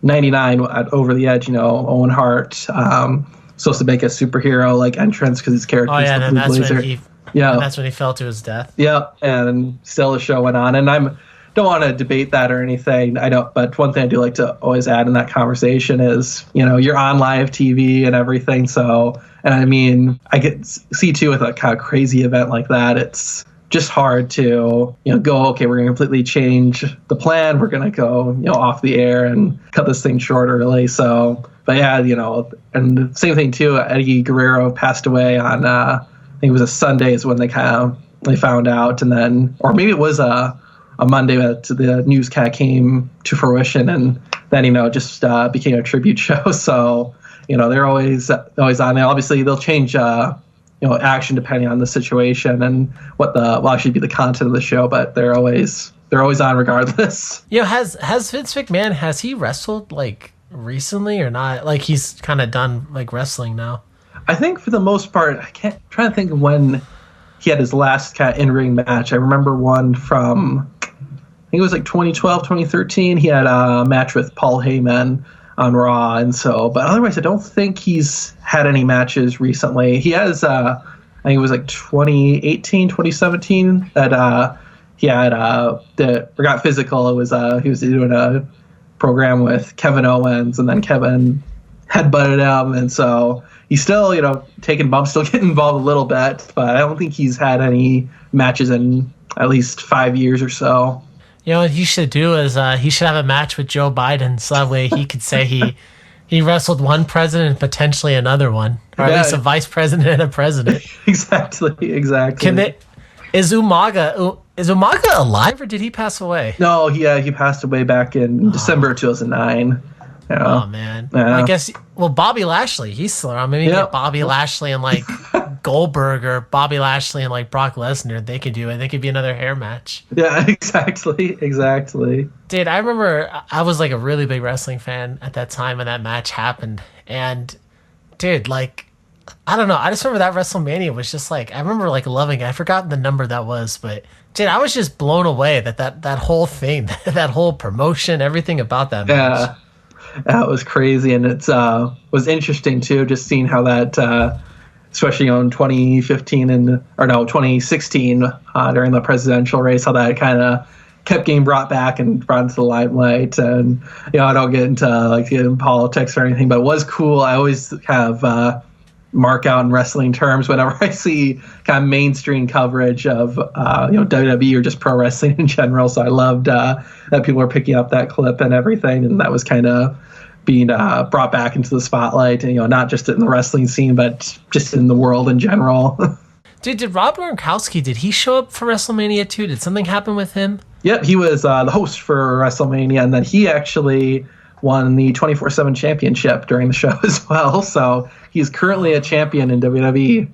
'99 at Over the Edge. Owen Hart supposed to make a superhero like entrance because his character is the Blue Blazer. And that's when he fell to his death. Yeah, and still the show went on, and don't want to debate that or anything. I don't, but one thing I do like to always add in that conversation is, you're on live TV and everything. So, and I mean, I could see too with a kind of crazy event like that, it's just hard to, go, okay, we're going to completely change the plan. We're going to go, off the air and cut this thing short early. So, but yeah, and the same thing too, Eddie Guerrero passed away on, I think it was a Sunday is when they found out, and then, or maybe it was a Monday that the news kind of came to fruition, and then just became a tribute show. So they're always on there. Obviously, they'll change action depending on the situation and what actually be the content of the show, but they're always on regardless. Has Vince McMahon, has he wrestled like recently or not? Like, he's kind of done like wrestling now. I think for the most part, I'm trying to think of when he had his last kind of in-ring match. I remember one from, I think it was like 2012, 2013. He had a match with Paul Heyman on Raw, and but otherwise I don't think he's had any matches recently. He has, I think it was like 2018, 2017 that he had that got physical. It was he was doing a program with Kevin Owens, and then Kevin headbutted him, and so he's still, taking bumps, still getting involved a little bit, but I don't think he's had any matches in at least 5 years or so. What he should do is he should have a match with Joe Biden, so that way he could say he wrestled one president and potentially another one, or at least a vice president and a president. Exactly. Is Umaga alive, or did he pass away? No, he passed away back in December 2009. Oh, man. Yeah. I guess, Bobby Lashley, he's still around. Maybe get Bobby Lashley and, like, Goldberg, or Bobby Lashley and, like, Brock Lesnar. They could do it. They could be another hair match. Yeah, exactly. Dude, I remember I was, like, a really big wrestling fan at that time when that match happened. And, dude, like, I don't know. I just remember that WrestleMania was just, like, I remember, like, loving it. I forgot the number that was, but, dude, I was just blown away that whole thing, that whole promotion, everything about that match. Yeah. That was crazy, and it was interesting too, just seeing how that, especially in 2016 during the presidential race, how that kind of kept getting brought back and brought into the limelight. And I don't get into like politics or anything, but it was cool. I always kind of mark out in wrestling terms whenever I see kind of mainstream coverage of WWE or just pro wrestling in general. So I loved that people were picking up that clip and everything, and that was kind of being brought back into the spotlight, and not just in the wrestling scene, but just in the world in general. Dude, did Rob Gronkowski, did he show up for WrestleMania too? Did something happen with him? Yep, he was the host for WrestleMania, and then he actually won the 24/7 championship during the show as well. So he's currently a champion in WWE.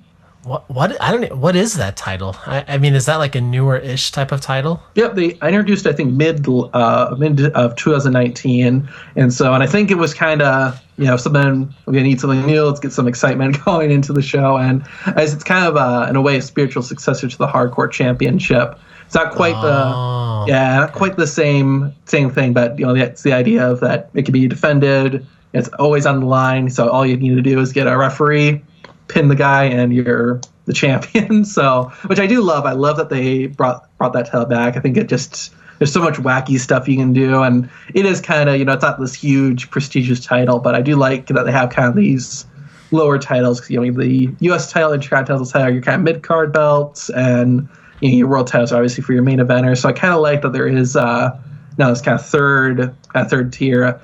What I don't know, what is that title? I mean, is that like a newer-ish type of title? Yep, I introduced I think mid of 2019, and I think it was kind of something, we're gonna need something new. Let's get some excitement going into the show, and as it's kind of in a way a spiritual successor to the Hardcore Championship. It's not quite not quite the same thing, but it's the idea of that it can be defended. It's always on the line, so all you need to do is get a referee, pin the guy, and you're the champion. So, which I do love. I love that they brought that title back. I think there's so much wacky stuff you can do, and it is kind of it's not this huge prestigious title, but I do like that they have kind of these lower titles. The U.S. title and Intercontinental title are your kind of mid card belts, and your world titles are obviously for your main eventers. So I kind of like that there is now this kind of third tier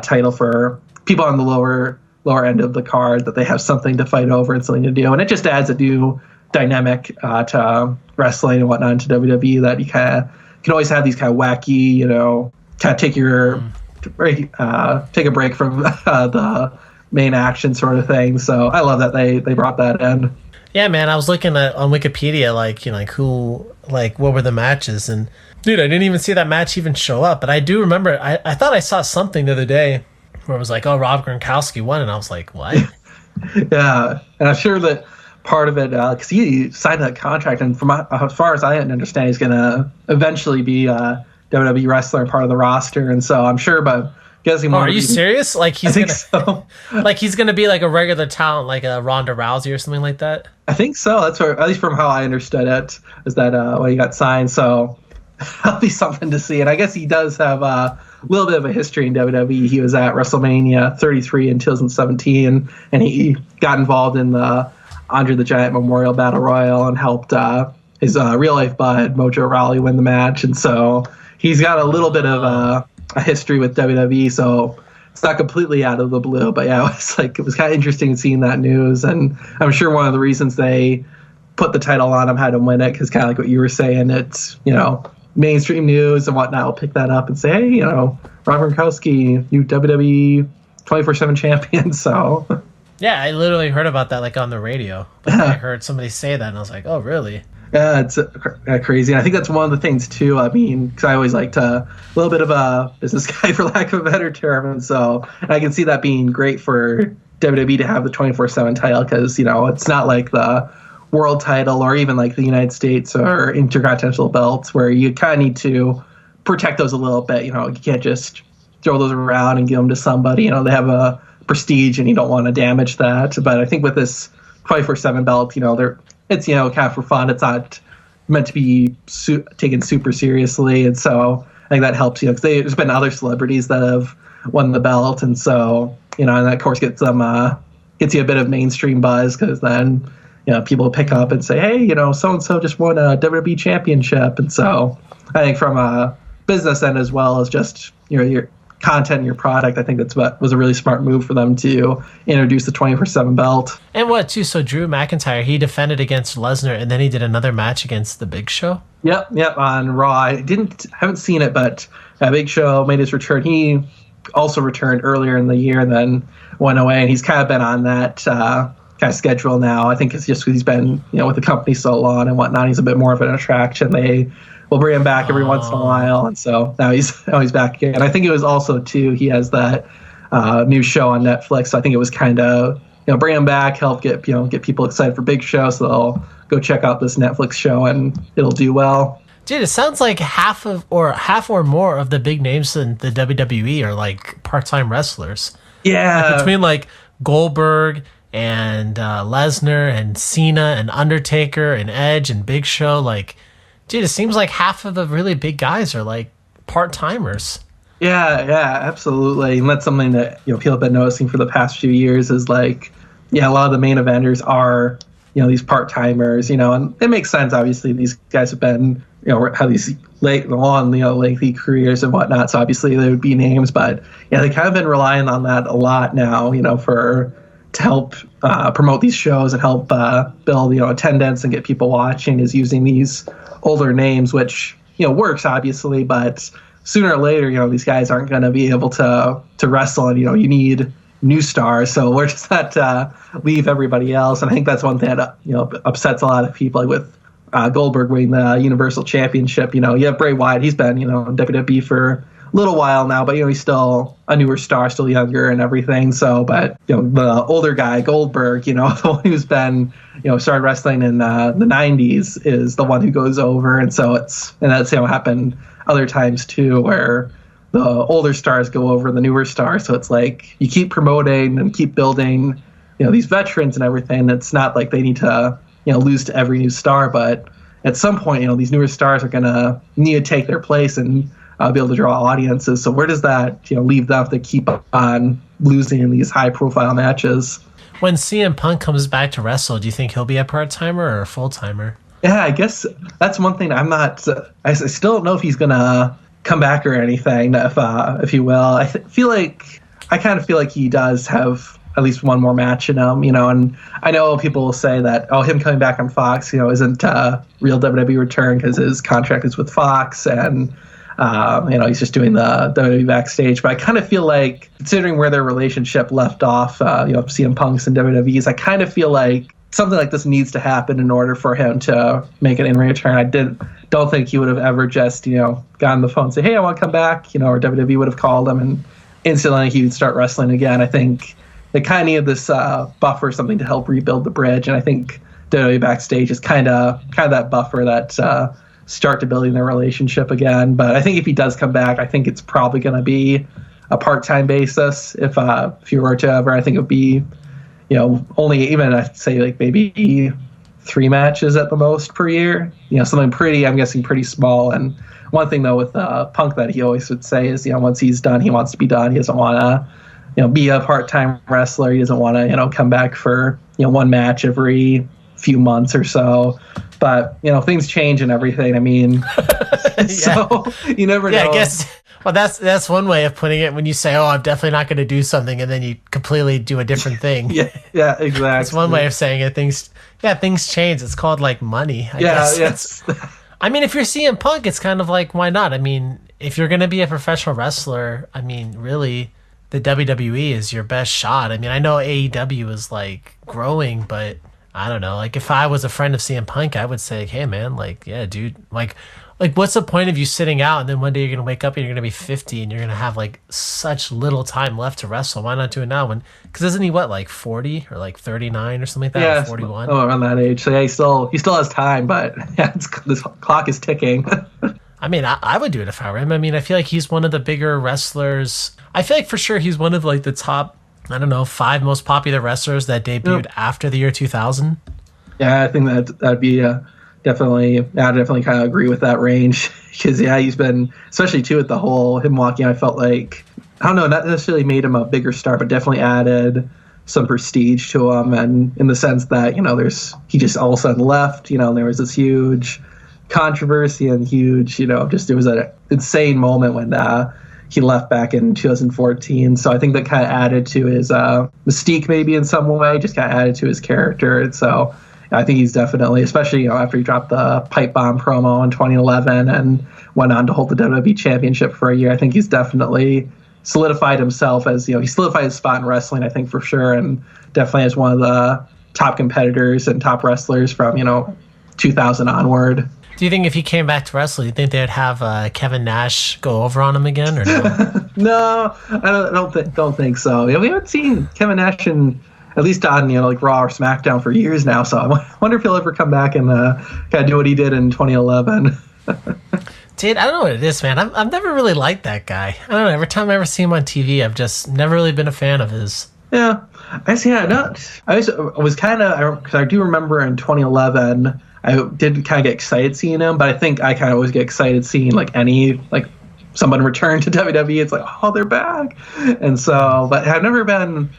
title for people on the lower end of the card, that they have something to fight over and something to do, and it just adds a new dynamic to wrestling and whatnot, into WWE, that you kind of can always have these kind of wacky, kind of take a break from the main action sort of thing. So I love that they brought that in. Yeah, man, I was looking on Wikipedia, what were the matches, and dude, I didn't even see that match even show up, but I do remember, I thought I saw something the other day where it was like, oh, Rob Gronkowski won, and I was like, what? Yeah, and I'm sure that part of it, because he signed that contract, and from as far as I understand, he's going to eventually be a WWE wrestler and part of the roster, and so I'm sure, but guessing more. Are you serious? Like he's gonna be like a regular talent, like a Ronda Rousey or something like that? I think so. That's at least from how I understood it, is that when he got signed. So that'll be something to see. And I guess he does have a little bit of a history in WWE. He was at WrestleMania 33 in 2017, and he got involved in the Andre the Giant Memorial Battle Royal and helped his real life bud Mojo Rawley win the match. And so he's got a little bit of a history with WWE, so it's not completely out of the blue. But yeah, it was kind of interesting seeing that news, and I'm sure one of the reasons they put the title on him, had him win it, because kind of like what you were saying, it's mainstream news and whatnot will pick that up and say, hey, Rob Gronkowski, new WWE 24/7 champion. So yeah, I literally heard about that like on the radio. I heard somebody say that, and I was like, oh, really? Yeah, it's crazy. And I think that's one of the things, too. I mean, because I always liked a little bit of a business guy, for lack of a better term. And so I can see that being great for WWE to have the 24/7 title, because, it's not like the world title or even like the United States or Intercontinental belts, where you kind of need to protect those a little bit. You can't just throw those around and give them to somebody. They have a prestige, and you don't want to damage that. But I think with this 24/7 belt, it's kind of for fun. It's not meant to be taken super seriously, and so I think that helps. Because there's been other celebrities that have won the belt, and so and that of course gets you a bit of mainstream buzz, because then people pick up and say, hey, so and so just won a WWE championship, and so I think from a business end as well as just your content and your product, I think that's what was a really smart move for them to introduce the 24/7 belt. And what too? So Drew McIntyre, he defended against Lesnar, and then he did another match against the Big Show. Yep, on Raw. I haven't seen it, but Big Show made his return. He also returned earlier in the year and then went away, and he's kind of been on that kind of schedule now. I think it's just because he's been with the company so long and whatnot. He's a bit more of an attraction. They will bring him back every once in a while, and so now he's back again. And I think it was also too, he has that new show on Netflix. So I think it was kind of bring him back, help get people excited for Big Show, so they'll go check out this Netflix show and it'll do well. Dude, it sounds like half or more of the big names in the WWE are like part-time wrestlers. Yeah, like between like Goldberg and Lesnar and Cena and Undertaker and Edge and Big Show, like, dude, it seems like half of the really big guys are like part-timers. Yeah, absolutely. And that's something that people have been noticing for the past few years, is like, a lot of the main eventers are these part-timers, and it makes sense. Obviously, these guys have been have these long, lengthy careers and whatnot. So obviously there would be names, but yeah, they kind of been relying on that a lot now, to help promote these shows and help build, attendance and get people watching, is using these older names, which, works obviously, but sooner or later, these guys aren't going to be able to wrestle, and, you need new stars. So where does that leave everybody else? And I think that's one thing that, upsets a lot of people, like with Goldberg winning the Universal Championship. You have Bray Wyatt. He's been, in WWE for a little while now, but, he's still a newer star, still younger and everything. So, but, the older guy, Goldberg, the one who's been, started wrestling in the 90s, is the one who goes over. And so that's, happened other times too, where the older stars go over the newer stars. So it's like you keep promoting and keep building, these veterans and everything. It's not like they need to, lose to every new star, but at some point, these newer stars are going to need to take their place and be able to draw audiences. So where does that, leave them if they keep on losing in these high profile matches? When CM Punk comes back to wrestle, do you think he'll be a part-timer or a full-timer? Yeah, I guess that's one thing I'm not, I still don't know if he's going to come back or anything, if he will. I kind of feel like he does have at least one more match in him, and I know people will say that, him coming back on Fox, isn't a real WWE return because his contract is with Fox, and, he's just doing the WWE backstage. But I kind of feel like, considering where their relationship left off, CM Punk's and WWE's, I kind of feel like something like this needs to happen in order for him to make an in-ring return. I don't think he would have ever just, gotten the phone and say, hey, I want to come back, or WWE would have called him and instantly he would start wrestling again. I think they kind of needed this buffer, something to help rebuild the bridge. And I think WWE backstage is kind of that buffer that start to building their relationship again. But I think if he does come back, I think it's probably going to be a part-time basis. If you were to ever, I think it would be, only even I'd say like maybe 3 matches at the most per year. Something pretty, I'm guessing, pretty small. And one thing though with Punk that he always would say is, once he's done, he wants to be done. He doesn't want to, be a part-time wrestler. He doesn't want to, come back for, one match every few months or so. But things change and everything. I mean, so you never know. Yeah, I guess. Well, that's one way of putting it. When you say, "Oh, I'm definitely not going to do something," and then you completely do a different thing. yeah, exactly. That's one way of saying it. Things change. It's called like money. I guess. Yes. I mean, if you're CM Punk, it's kind of like, why not? I mean, if you're going to be a professional wrestler, I mean, really, the WWE is your best shot. I mean, I know AEW is like growing, but I don't know. Like, if I was a friend of CM Punk, I would say, hey, man, like, yeah, dude, like, what's the point of you sitting out and then one day you're going to wake up and you're going to be 50 and you're going to have like such little time left to wrestle? Why not do it now? Because isn't he like 40 or like 39 or something like that? Yeah, 41. Around that age. So yeah, he still has time, but yeah, this clock is ticking. I mean, I would do it if I were him. I mean, I feel like he's one of the bigger wrestlers. I feel like for sure he's one of like the top, 5 most popular wrestlers that debuted after the year 2000. Yeah, I think that'd be definitely kind of agree with that range, because he's been, especially too with the whole him walking, I felt like, I don't know, not necessarily made him a bigger star, but definitely added some prestige to him, and in the sense that he just all of a sudden left, there was this huge controversy and huge, just there was an insane moment when he left back in 2014. So I think that kind of added to his mystique maybe in some way, just kind of added to his character. And so I think he's definitely, especially after he dropped the pipe bomb promo in 2011 and went on to hold the WWE Championship for a year, I think he's definitely solidified himself as, he solidified his spot in wrestling, I think, for sure, and definitely as one of the top competitors and top wrestlers from 2000 onward. Do you think if he came back to wrestle, you think they'd have Kevin Nash go over on him again, or no? No, I don't think so. We haven't seen Kevin Nash at least on like Raw or SmackDown for years now. So I wonder if he'll ever come back and kind of do what he did in 2011. Dude, I don't know what it is, man. I've never really liked that guy. I don't know. Every time I ever see him on TV, I've just never really been a fan of his. Yeah, I was kind of, because I do remember in 2011. I did kind of get excited seeing him, but I think I kind of always get excited seeing someone return to WWE. It's like, oh, they're back. And so, but I've never been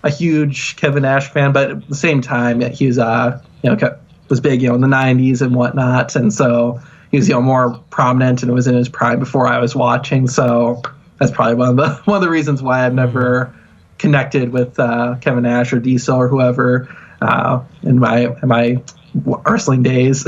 a huge Kevin Nash fan, but at the same time, he was, was big, in the 90s and whatnot. And so he was more prominent and was in his prime before I was watching. So that's probably one of the reasons why I've never connected with Kevin Nash or Diesel or whoever in my wrestling days.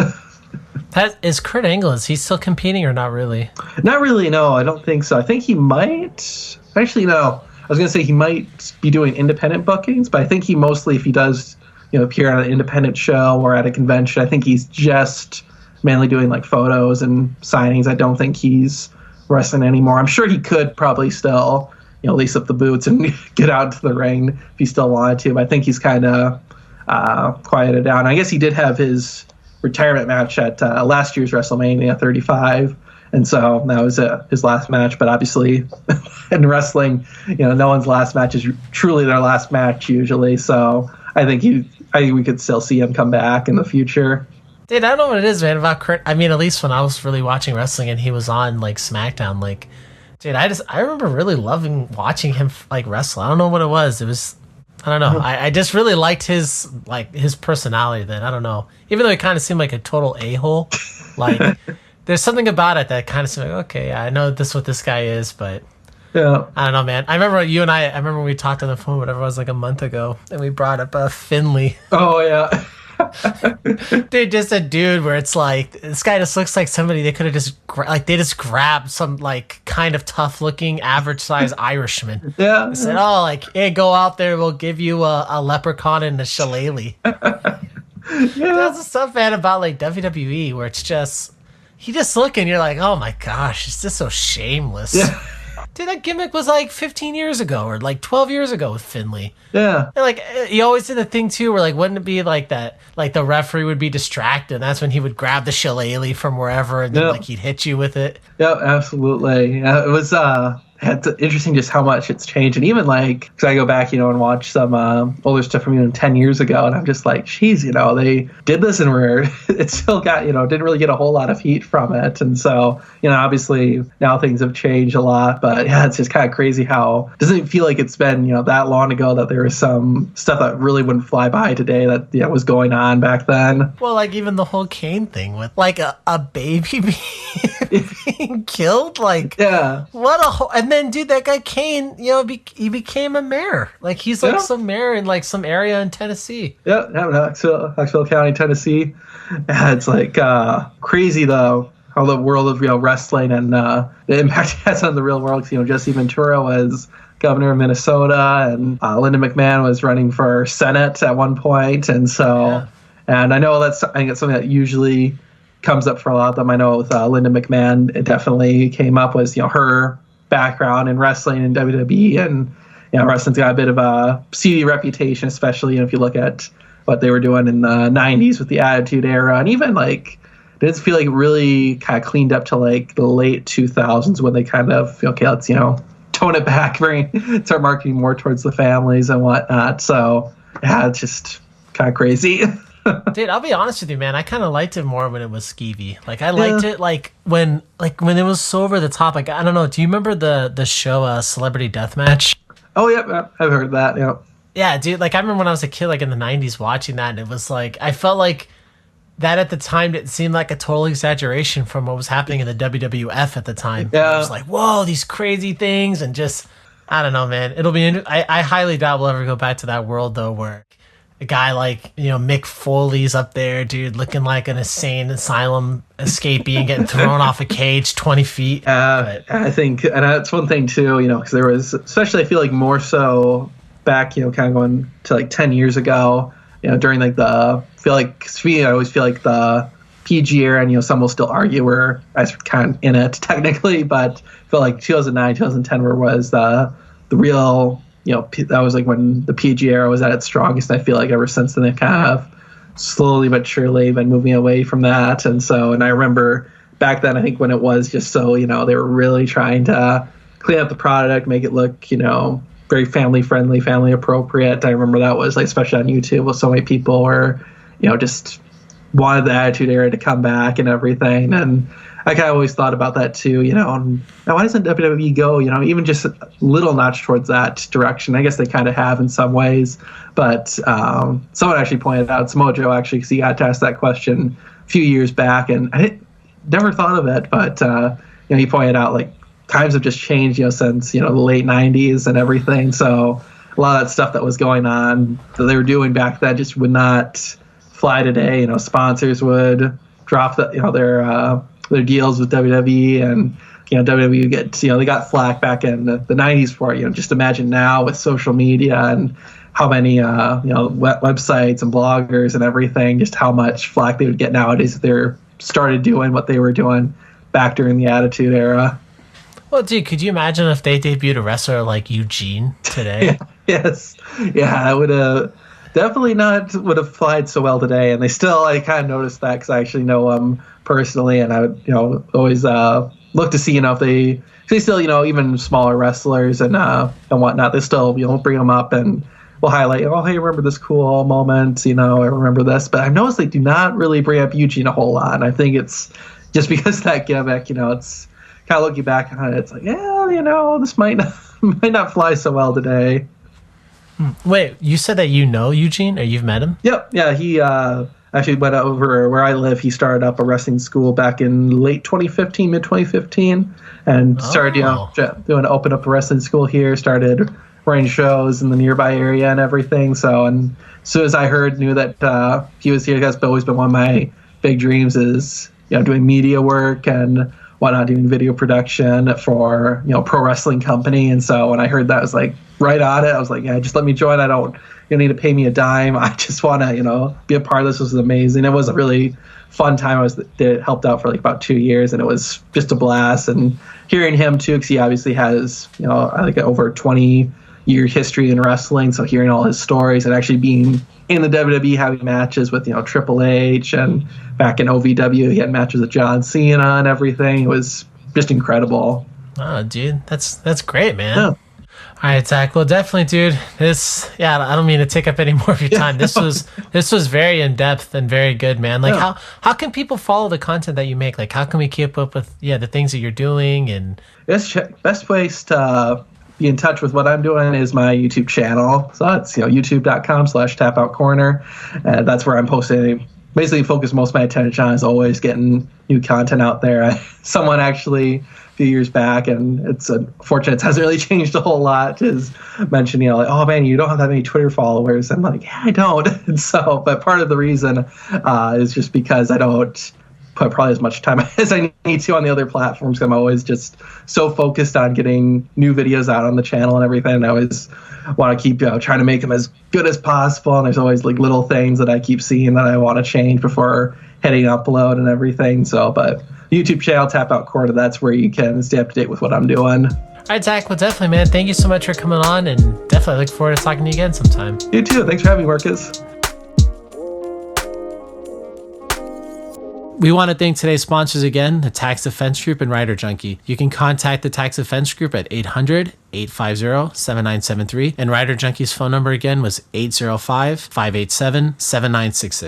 Is Kurt Angle, is he still competing or not really? Not really, no. I don't think so. I think he might. Actually, no. I was going to say he might be doing independent bookings, but I think he mostly, if he does, appear on an independent show or at a convention, I think he's just mainly doing like photos and signings. I don't think he's wrestling anymore. I'm sure he could probably still, lace up the boots and get out into the ring if he still wanted to. But I think he's kind of quieted down. I guess he did have his retirement match at last year's WrestleMania 35, and so that was his last match. But obviously, in wrestling, no one's last match is truly their last match usually. So I think we could still see him come back in the future. Dude, I don't know what it is, man, about Kurt. I mean, at least when I was really watching wrestling and he was on like SmackDown, like, dude, I remember really loving watching him like wrestle. I don't know what it was. It was, I don't know. I just really liked his personality then. I don't know. Even though he kind of seemed like a total a-hole, like there's something about it that kind of seemed like, okay, I know this what this guy is, but yeah, I don't know, man. I remember I remember we talked on the phone, whatever it was, like a month ago, and we brought up Finley. Oh yeah. Dude, just a dude where it's like this guy just looks like somebody they could have just they just grabbed some like kind of tough looking average size Irishman. Yeah. They said, oh, like, hey, go out there, we'll give you a leprechaun and a shillelagh. Yeah. That's the stuff, man, about like WWE where it's just he just looking, you're like, oh my gosh, it's just so shameless. Yeah. Dude, that gimmick was like 15 years ago or like 12 years ago with Finley. Yeah. And like, you always did the thing too where like, wouldn't it be like that, like the referee would be distracted and that's when he would grab the shillelagh from wherever and then like he'd hit you with it. Yeah, absolutely. Yeah, it was it's interesting just how much it's changed. And even like, because I go back, and watch some older stuff from even 10 years ago, and I'm just like, geez, they did this and it still got, didn't really get a whole lot of heat from it. And so, obviously now things have changed a lot, but yeah, it's just kind of crazy how it doesn't feel like it's been, that long ago that there was some stuff that really wouldn't fly by today that was going on back then. Well, like even the whole Kane thing with like a baby being killed, like, yeah, what a whole. And then, dude, that guy Kane, he became a mayor. Like, he's like some mayor in like some area in Tennessee. Yeah, Knoxville County, Tennessee. Yeah, it's like crazy though how the world of wrestling and the impact it has on the real world. Jesse Ventura was governor of Minnesota, and Linda McMahon was running for Senate at one point, and so, and I know I think it's something that usually comes up for a lot of them. I know with Linda McMahon, it definitely came up was her background in wrestling and WWE, and wrestling's got a bit of a seedy reputation, especially if you look at what they were doing in the 90s with the Attitude Era, and even like it didn't feel like it really kind of cleaned up to like the late 2000s when they kind of let's tone it back, start marketing more towards the families and whatnot. So yeah, it's just kind of crazy. Dude, I'll be honest with you, man. I kind of liked it more when it was skeevy. Like, I liked it like when it was so over the top. Like, I don't know. Do you remember the show Celebrity Deathmatch? Oh yeah, I've heard that. Yeah. Yeah, dude. Like, I remember when I was a kid, like in the '90s, watching that, and it was like I felt like that at the time. It seemed like a total exaggeration from what was happening in the WWF at the time. Yeah, it was like, whoa, these crazy things, and just I don't know, man. It'll be. I highly doubt we'll ever go back to that world though, where a guy like, Mick Foley's up there, dude, looking like an insane asylum escapee and getting thrown off a cage 20 feet. I think, and that's one thing too, because there was, especially I feel like more so back, kind of going to like 10 years ago, during like I always feel like the PG era, and some will still argue where I was kind of in it technically, but I feel like 2009, 2010 was the real, that was like when the PG era was at its strongest. And I feel like ever since then, they've kind of slowly but surely been moving away from that. And so, and I remember back then, I think when it was just so, they were really trying to clean up the product, make it look, very family friendly, family appropriate. I remember that was like, especially on YouTube with so many people were, just wanted the Attitude Era to come back and everything. And I kind of always thought about that too, and why doesn't WWE go, even just a little notch towards that direction? I guess they kind of have in some ways, but someone actually pointed out, Samoa Joe actually, because he got to ask that question a few years back, and never thought of it, but he pointed out like times have just changed, since the late '90s and everything. So a lot of that stuff that was going on that they were doing back then just would not fly today. Sponsors would drop their deals with WWE, and WWE would get they got flack back in the '90s for it. Just imagine now with social media and how many websites and bloggers and everything, just how much flack they would get nowadays if they started doing what they were doing back during the Attitude Era. Well, dude, could you imagine if they debuted a wrestler like Eugene today? Yes. Yeah, I would have definitely not would have applied so well today. And I kind of noticed that because I actually know him personally, and I would, always look to see, if they still, even smaller wrestlers and whatnot, they still, bring them up and we'll highlight, oh, hey, remember this cool moment, I remember this. But I've noticed they do not really bring up Eugene a whole lot. And I think it's just because of that gimmick, it's kind of looking back on it, it's like, yeah, this might not fly so well today. Wait, you said that Eugene, or you've met him? Yep. Yeah, he actually went over where I live. He started up a wrestling school back in late 2015, mid 2015, and started, open up a wrestling school here, started running shows in the nearby area and everything. So, and as soon as I knew that he was here, that's always been one of my big dreams is, doing media work and whatnot, doing video production for, pro wrestling company. And so when I heard that, I was like right on it. I was like, yeah, just let me join. I don't need to pay me a dime. I just want to, be a part of this. This was amazing. It was a really fun time. It helped out for like about 2 years, and it was just a blast. And hearing him too, because he obviously has, I think over 20-year history in wrestling. So hearing all his stories and actually being in the WWE, having matches with, Triple H, and back in OVW, he had matches with John Cena and everything. It was just incredible. Oh, dude, that's great, man. Yeah. All right, Zach. Well, definitely, dude. I don't mean to take up any more of your time. This was very in depth and very good, man. Like, how can people follow the content that you make? Like, how can we keep up with the things that you're doing? And best place to be in touch with what I'm doing is my YouTube channel. So it's youtube.com/tapoutcorner. That's where I'm posting. Basically, focus most of my attention on is always getting new content out there. Someone actually a few years back, and it's unfortunate it hasn't really changed a whole lot, is mentioning, like, oh man, you don't have that many Twitter followers. I'm like, yeah, I don't. And so, but part of the reason is just because I don't put probably as much time as I need to on the other platforms. I'm always just so focused on getting new videos out on the channel and everything. And I always want to keep trying to make them as good as possible. And there's always like little things that I keep seeing that I want to change before hitting upload and everything. So, but YouTube channel, Tap Out Corner, that's where you can stay up to date with what I'm doing. All right, Zach. Well, definitely, man. Thank you so much for coming on, and definitely look forward to talking to you again sometime. You too. Thanks for having me, Marcus. We want to thank today's sponsors again, the Tax Defense Group and Rider Junkie. You can contact the Tax Defense Group at 800-850-7973. And Rider Junkie's phone number again was 805-587-7966.